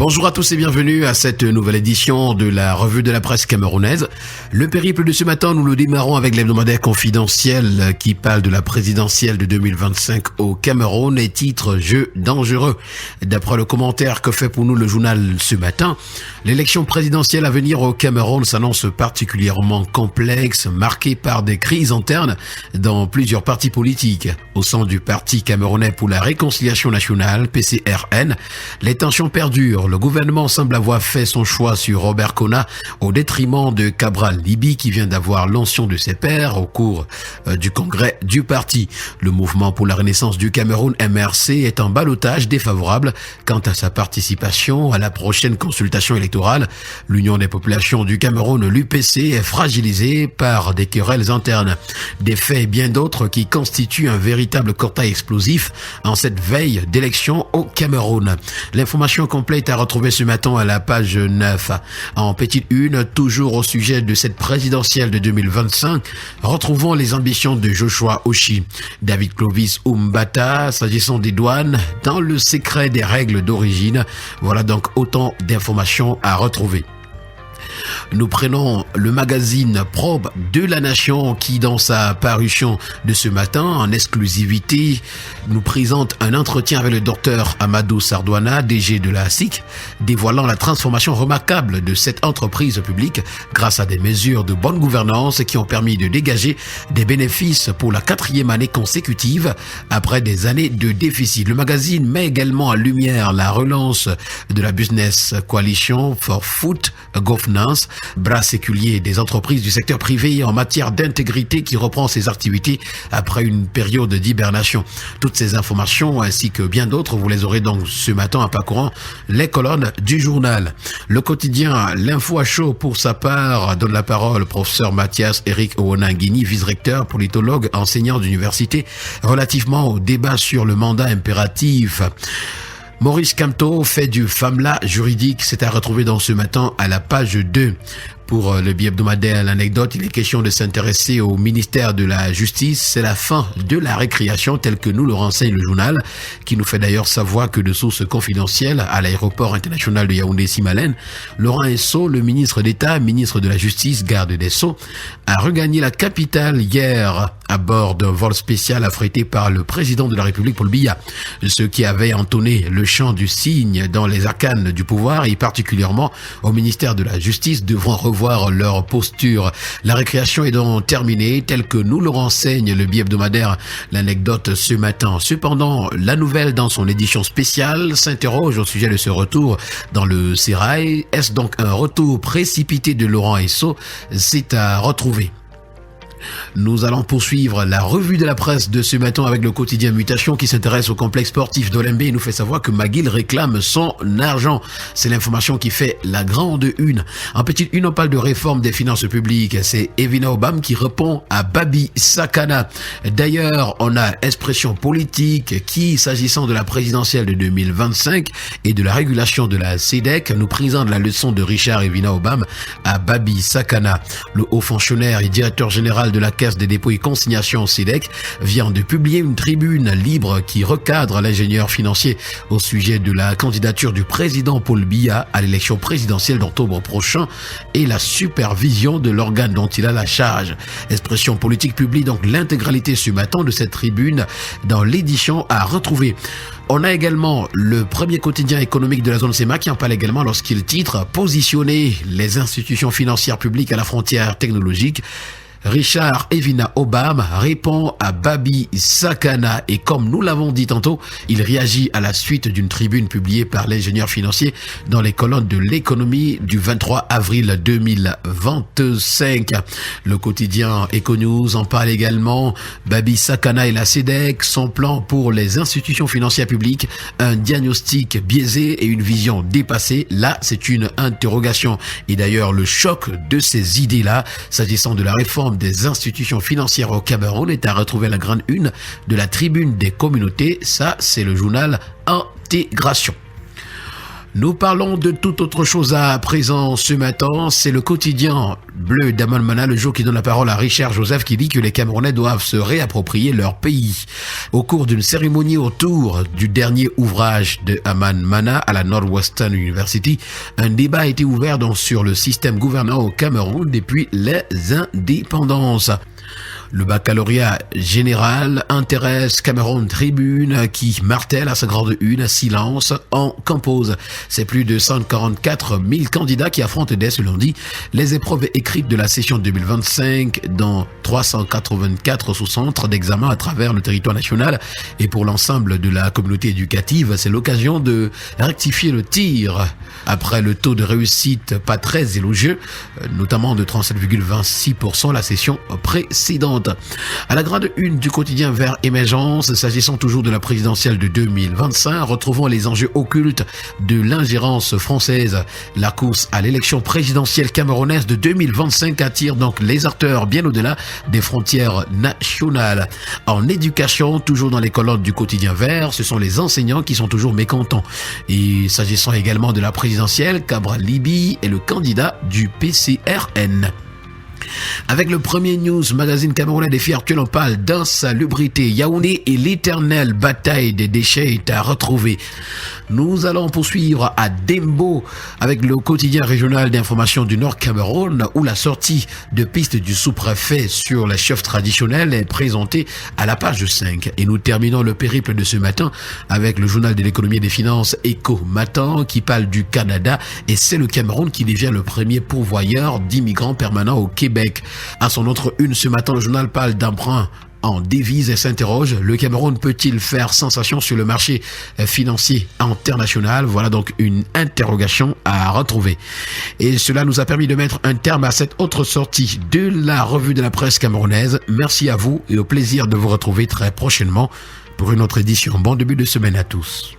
Bonjour à tous et bienvenue à cette nouvelle édition de la revue de la presse camerounaise. Le périple de ce matin, nous le démarrons avec l'hebdomadaire confidentiel qui parle de la présidentielle de 2025 au Cameroun et titre « Jeu dangereux ». D'après le commentaire que fait pour nous le journal ce matin, l'élection présidentielle à venir au Cameroun s'annonce particulièrement complexe, marquée par des crises internes dans plusieurs partis politiques. Au sein du Parti camerounais pour la réconciliation nationale, PCRN, les tensions perdurent. Le gouvernement semble avoir fait son choix sur Robert Kona au détriment de Cabral Libi qui vient d'avoir l'onction de ses pairs au cours du congrès du parti. Le mouvement pour la renaissance du Cameroun MRC est en ballottage défavorable quant à sa participation à la prochaine consultation électorale. L'Union des populations du Cameroun, l'UPC, est fragilisée par des querelles internes. Des faits et bien d'autres qui constituent un véritable cortège explosif en cette veille d'élection au Cameroun. L'information complète à retrouver ce matin à la page 9. En petite une, toujours au sujet de cette présidentielle de 2025, retrouvons les ambitions de Joshua Oshi. David Clovis Umbata, s'agissant des douanes, dans le secret des règles d'origine. Voilà donc autant d'informations à retrouver. Nous prenons le magazine Probe de la Nation qui, dans sa parution de ce matin, en exclusivité, nous présente un entretien avec le docteur Amadou Sardouana, DG de la SIC, dévoilant la transformation remarquable de cette entreprise publique grâce à des mesures de bonne gouvernance qui ont permis de dégager des bénéfices pour la 4e année consécutive après des années de déficit. Le magazine met également en lumière la relance de la Business Coalition for Food Governance, bras séculier des entreprises du secteur privé en matière d'intégrité qui reprend ses activités après une période d'hibernation. Toutes ces informations ainsi que bien d'autres, vous les aurez donc ce matin en parcourant les colonnes du journal. Le quotidien L'Info à chaud pour sa part donne la parole au professeur Mathias Eric Owonangini, vice-recteur, politologue, enseignant d'université, relativement au débat sur le mandat impératif. Maurice Kamto fait du FAMLA juridique, c'est à retrouver dans ce matin à la page 2. Pour le bi-hebdomadaire L'Anecdote, il est question de s'intéresser au ministère de la Justice. C'est la fin de la récréation telle que nous le renseigne le journal, qui nous fait d'ailleurs savoir que de sources confidentielles à l'aéroport international de Yaoundé-Simalène, Laurent Esso, le ministre d'État, ministre de la Justice, garde des Sceaux, a regagné la capitale hier à bord d'un vol spécial affrété par le président de la République Paul Biya. Ceux qui avaient entonné le chant du cygne dans les arcanes du pouvoir et particulièrement au ministère de la Justice devront revoir leur posture. La récréation est donc terminée, telle que nous le renseigne le bi-hebdomadaire L'Anecdote ce matin. Cependant, la nouvelle dans son édition spéciale s'interroge au sujet de ce retour dans le sérail. Est-ce donc un retour précipité de Laurent Esso? C'est à retrouver. Nous allons poursuivre la revue de la presse de ce matin avec le quotidien Mutation qui s'intéresse au complexe sportif d'Olembe et nous fait savoir que McGill réclame son argent. C'est l'information qui fait la grande une. En petite une, on parle de réforme des finances publiques. C'est Evina Obam qui répond à Babi Sakana. D'ailleurs, on a expression politique qui, s'agissant de la présidentielle de 2025 et de la régulation de la CEDEC, nous présente la leçon de Richard Evina Obam à Babi Sakana. Le haut fonctionnaire et directeur général de la Caisse des dépôts et consignations CEDEC vient de publier une tribune libre qui recadre l'ingénieur financier au sujet de la candidature du président Paul Biya à l'élection présidentielle d'octobre prochain et la supervision de l'organe dont il a la charge. Expression politique publie donc l'intégralité ce matin de cette tribune dans l'édition à retrouver. On a également le premier quotidien économique de la zone SEMA qui en parle également lorsqu'il titre « Positionner les institutions financières publiques à la frontière technologique ». Richard Evina Obam répond à Babi Sakana et comme nous l'avons dit tantôt, il réagit à la suite d'une tribune publiée par l'ingénieur financier dans les colonnes de l'économie du 23 avril 2025. Le quotidien Econews en parle également. Babi Sakana et la CEDEC, son plan pour les institutions financières publiques, un diagnostic biaisé et une vision dépassée. Là, c'est une interrogation. Et d'ailleurs, le choc de ces idées-là, s'agissant de la réforme des institutions financières au Cameroun, est à retrouver à la grande une de la tribune des communautés. Ça, c'est le journal Intégration. Nous parlons de toute autre chose à présent ce matin. C'est le quotidien bleu d'Aman Mana, le jour qui donne la parole à Richard Joseph, qui dit que les Camerounais doivent se réapproprier leur pays. Au cours d'une cérémonie autour du dernier ouvrage de Aman Mana à la Northwestern University, un débat a été ouvert sur le système gouvernant au Cameroun depuis les indépendances. Le baccalauréat général intéresse Cameroun Tribune qui martèle à sa grande une silence en compose. C'est plus de 144 000 candidats qui affrontent dès ce lundi les épreuves écrites de la session 2025 dans 384 sous-centres d'examen à travers le territoire national. Et pour l'ensemble de la communauté éducative, c'est l'occasion de rectifier le tir après le taux de réussite pas très élogieux, notamment de 37,26% la session précédente. À la grande une du quotidien Vert Émergence, s'agissant toujours de la présidentielle de 2025, retrouvons les enjeux occultes de l'ingérence française. La course à l'élection présidentielle camerounaise de 2025 attire donc les acteurs bien au-delà des frontières nationales. En éducation, toujours dans les colonnes du quotidien Vert, ce sont les enseignants qui sont toujours mécontents. Et s'agissant également de la présidentielle, Cabral Libi est le candidat du PCRN. Avec le premier news magazine camerounais des fiers que l'on parle d'insalubrité, Yaoundé et l'éternelle bataille des déchets est à retrouver. Nous allons poursuivre à Dembo avec le quotidien régional d'information du Nord Cameroun où la sortie de piste du sous-préfet sur les chefs traditionnels est présentée à la page 5. Et nous terminons le périple de ce matin avec le journal de l'économie et des finances Éco Matin qui parle du Canada et c'est le Cameroun qui devient le premier pourvoyeur d'immigrants permanents au Québec. À son autre une ce matin, le journal parle d'emprunt en devise et s'interroge, le Cameroun peut-il faire sensation sur le marché financier international? Voilà donc une interrogation à retrouver. Et cela nous a permis de mettre un terme à cette autre sortie de la revue de la presse camerounaise. Merci à vous et au plaisir de vous retrouver très prochainement pour une autre édition. Bon début de semaine à tous.